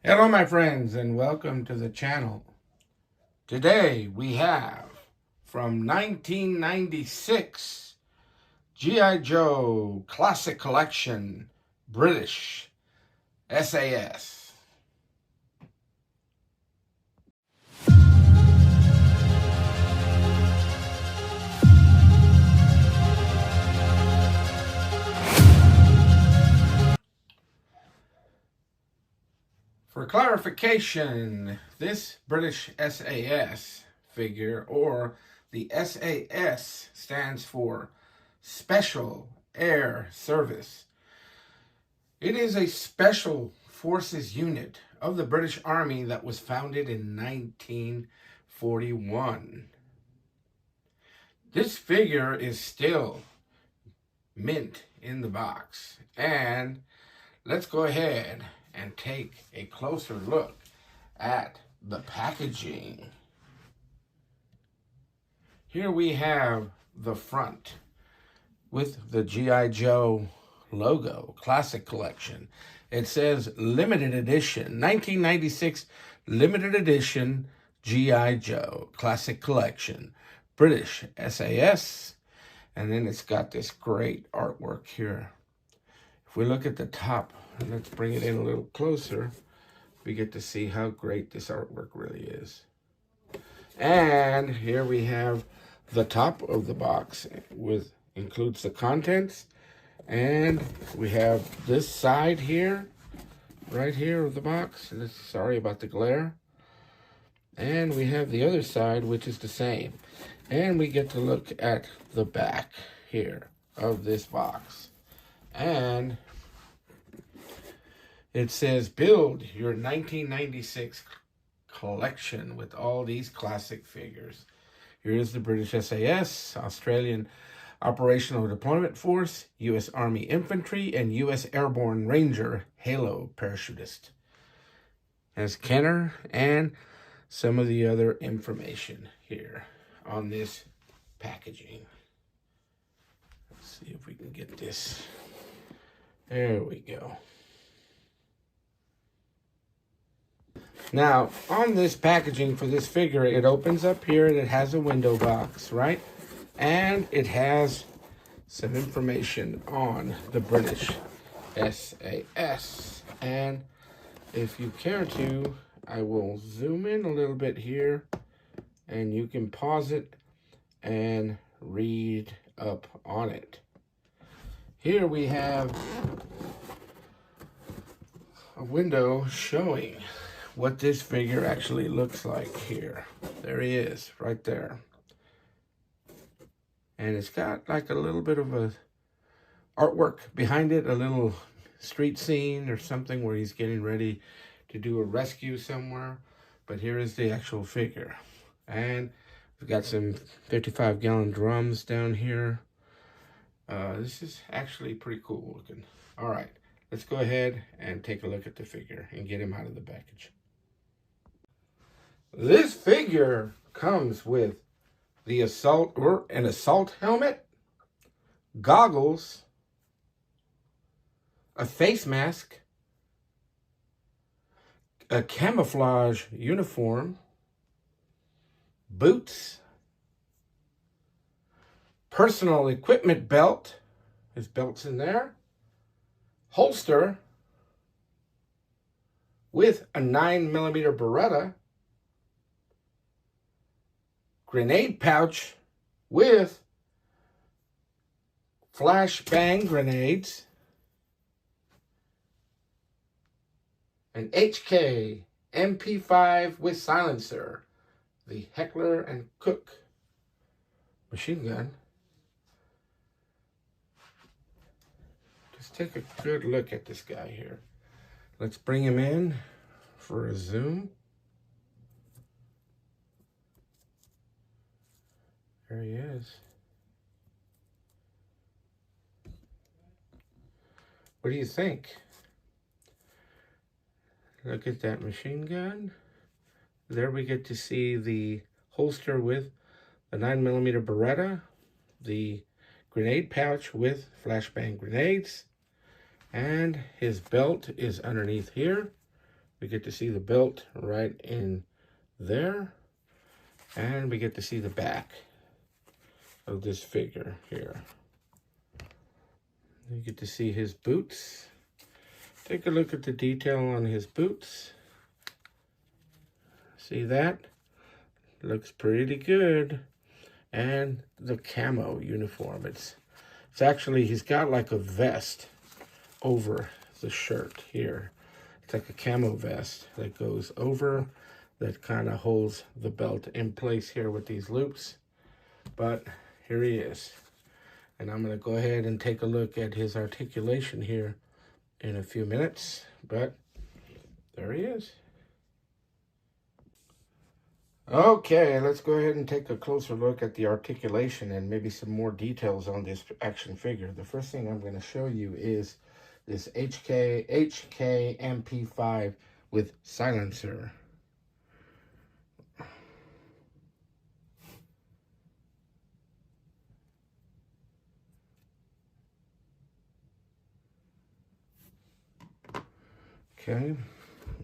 Hello my friends and welcome to the channel. Today we have from 1996 G.I. Joe Classic Collection British S.A.S. For clarification, this British S.A.S. figure, or the S.A.S. stands for Special Air Service. It is a special forces unit of the British Army that was founded in 1941. This figure is still mint in the box, and let's go ahead and take a closer look at the packaging. Here we have the front with the G.I. Joe logo, Classic Collection. It says limited edition, 1996 limited edition G.I. Joe Classic Collection, British S.A.S. And then it's got this great artwork here. If we look at the top, and let's bring it in a little closer, we get to see how great this artwork really is. And here we have the top of the box includes the contents, and we have this side here, right here of the box. Sorry about the glare. And we have the other side, which is the same. And we get to look at the back here of this box. And it says, build your 1996 collection with all these classic figures. Here is the British S.A.S, Australian Operational Deployment Force, U.S. Army Infantry, and U.S. Airborne Ranger Halo parachutist. As Kenner and some of the other information here on this packaging. Let's see if we can get this. There we go. Now, on this packaging for this figure, it opens up here and it has a window box, right? And it has some information on the British S.A.S. And if you care to, I will zoom in a little bit here and you can pause it and read up on it. Here we have a window showing what this figure actually looks like here. There he is, right there. And it's got like a little bit of a artwork behind it, a little street scene or something where he's getting ready to do a rescue somewhere. But here is the actual figure. And we've got some 55-gallon drums down here. This is actually pretty cool looking. All right, let's go ahead and take a look at the figure and get him out of the package. This figure comes with the an assault helmet, goggles, a face mask, a camouflage uniform, boots, personal equipment belt, his belt's in there, holster with a 9mm Beretta, grenade pouch with flashbang grenades, an HK MP5 with silencer, the Heckler and Koch machine gun. Just take a good look at this guy here. Let's bring him in for a zoom. There he is. What do you think? Look at that machine gun. There we get to see the holster with the 9mm Beretta, the grenade pouch with flashbang grenades, and his belt is underneath here. We get to see the belt right in there. And we get to see the back of this figure here. You get to see his boots. Take a look at the detail on his boots. See that? Looks pretty good. And the camo uniform. It's actually, he's got like a vest over the shirt here. It's like a camo vest that goes over, that kind of holds the belt in place here with these loops. But here he is. And I'm going to go ahead and take a look at his articulation here in a few minutes. But there he is. Okay, let's go ahead and take a closer look at the articulation and maybe some more details on this action figure. The first thing I'm going to show you is this HK MP5 with silencer. Okay,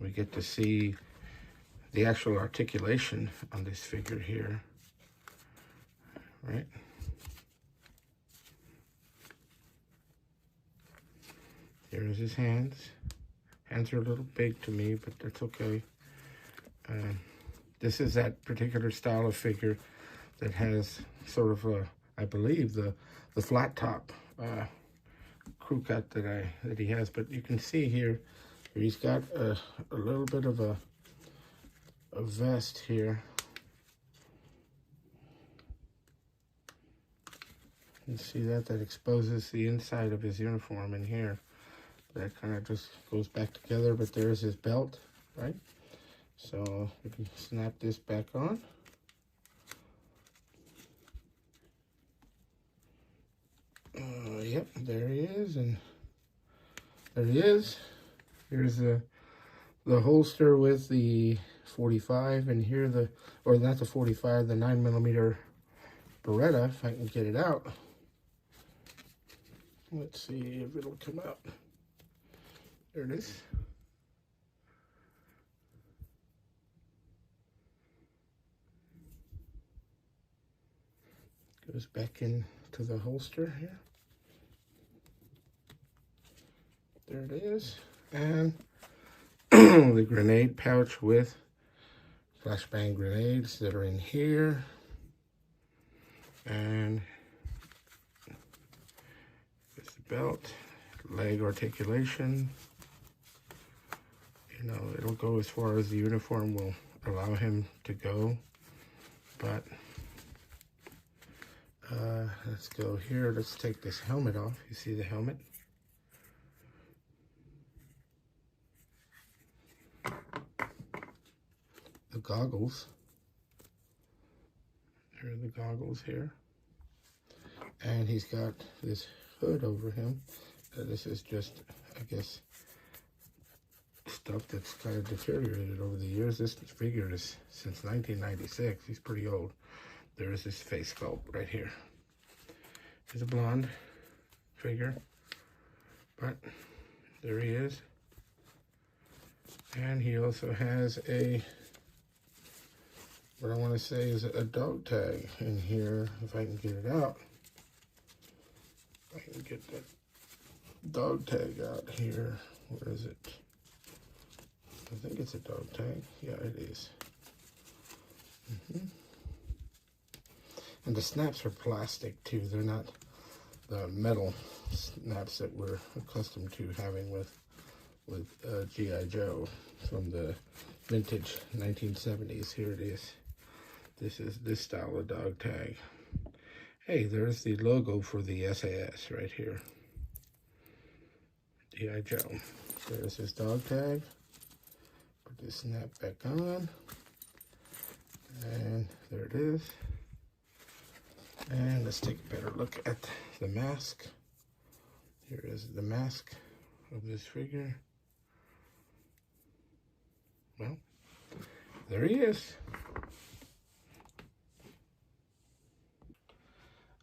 we get to see the actual articulation on this figure here, right? Here's his hands. Hands are a little big to me, but that's okay. This is that particular style of figure that has sort of a, I believe, the flat top crew cut that he has. But you can see here, he's got a little bit of a vest here. You see that exposes the inside of his uniform in here. That kind of just goes back together, but there's his belt, right? So we can snap this back on. Yep, there he is, and there he is. Here's the holster with the 45, and here or not the 45, the 9mm Beretta, if I can get it out. Let's see if it'll come out. There it is. Goes back into the holster here. There it is. And the grenade pouch with flashbang grenades that are in here. And it's the belt, leg articulation. You know, it'll go as far as the uniform will allow him to go. But let's go here. Let's take this helmet off. You see the helmet? The goggles. There are the goggles here. And he's got this hood over him. This is just, I guess, stuff that's kind of deteriorated over the years. This figure is since 1996. He's pretty old. There is this face sculpt right here. He's a blonde figure, but there he is. And he also has what I want to say is a dog tag in here. If I can get it out, I can get that dog tag out here. Where is it? I think it's a dog tag. Yeah, it is. And the snaps are plastic too. They're not the metal snaps that we're accustomed to having with G.I. Joe from the vintage 1970s. Here it is. This is this style of dog tag. Hey, there's the logo for the S.A.S. right here. G.I. Joe. There's his dog tag. Put this snap back on. And there it is. And let's take a better look at the mask. Here is the mask of this figure. Well, there he is.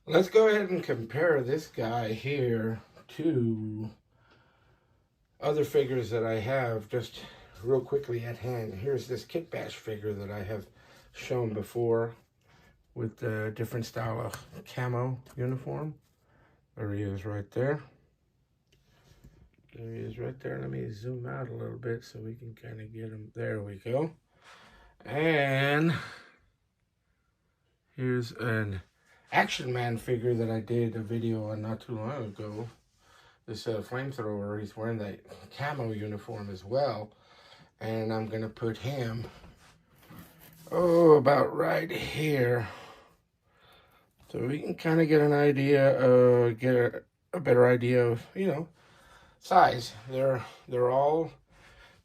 Let's go ahead and compare this guy here to other figures that I have just real quickly at hand. Here's this Kit Bash figure that I have shown before with a different style of camo uniform. There he is right there. There he is right there. Let me zoom out a little bit so we can kind of get him. There we go. And here's an Action Man figure that I did a video on not too long ago. This flamethrower, he's wearing that camo uniform as well. And I'm going to put him, about right here. So we can kind of get an idea, get a better idea of, size. They're all,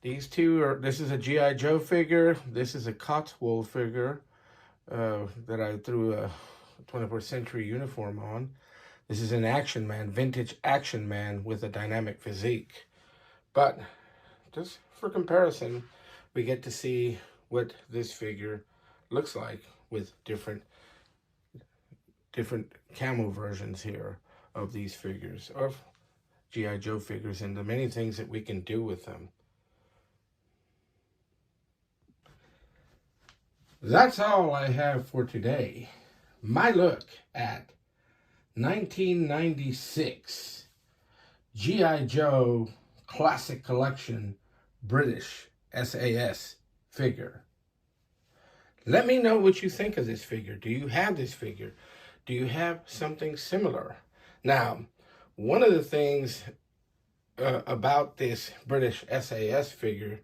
these two are, this is a G.I. Joe figure. This is a Cotswold figure that I threw a 21st century uniform on. This is an Action Man, vintage Action Man with a dynamic physique. But just for comparison, we get to see what this figure looks like with different camo versions here of these figures, of G.I. Joe figures, and the many things that we can do with them. That's all I have for today. My look at 1996 G.I. Joe Classic Collection British S.A.S. figure. Let me know what you think of this figure. Do you have this figure? Do you have something similar? Now, one of the things about this British S.A.S. figure,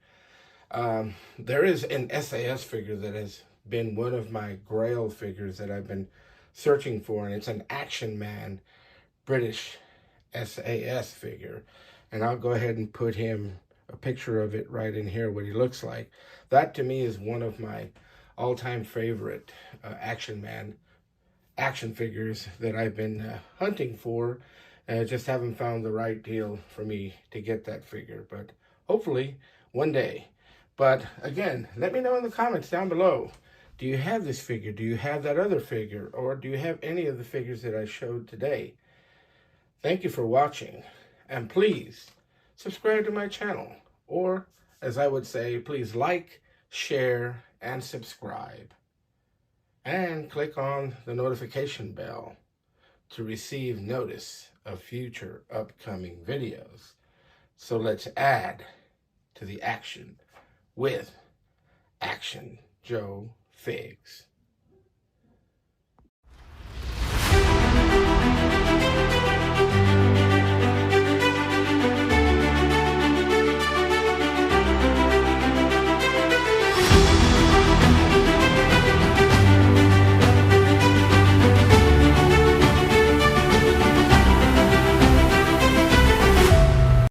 there is an S.A.S. figure that has been one of my grail figures that I've been searching for, and it's an Action Man British S.A.S. figure. And I'll go ahead and put him, a picture of it right in here, what he looks like. That to me is one of my all-time favorite Action Man action figures that I've been hunting for. Just haven't found the right deal for me to get that figure, but hopefully one day. But again, let me know in the comments down below. Do you have this figure? Do you have that other figure? Or do you have any of the figures that I showed today? Thank you for watching. And please subscribe to my channel. Or, as I would say, please like, share, and subscribe. And click on the notification bell to receive notice of future upcoming videos. So let's add to the action with Action Joe Figs.